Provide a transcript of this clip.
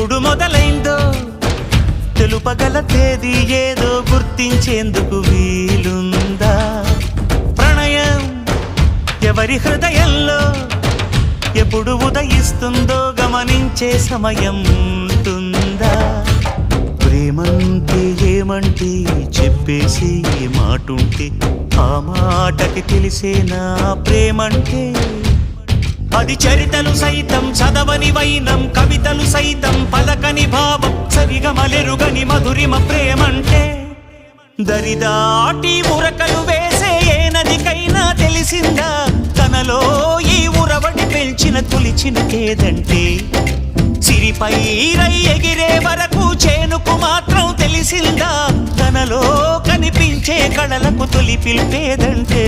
ఎప్పుడు మొదలైందో తెలుపగల తేదీ ఏదో గుర్తించేందుకు వీలుందా? ప్రణయం ఎవరి హృదయంలో ఎప్పుడు ఉదయిస్తుందో గమనించే సమయం ఉంటుందా? ప్రేమంటే ఏమంటే చెప్పేసి మాటుంటే ఆ మాటకి తెలిసేనా ప్రేమంటే? అది చరితలు సైతం చదవని వైనం, కవితలు సైతం పలకని భావం, సరిగమలెరుగని మధురిమ ప్రేమంటే. దరిదాటి ఉరకలు వేసే ఏ నదికైనా తెలిసిందా తనలో ఈ ఉరవడి పెంచిన తొలిచిన కేదంటే? సిరిపై రై ఎగిరే వరకు చేనుకు మాత్రం తెలిసిందా తనలో కనిపించే కళలకు తొలి పిలిపేదంటే?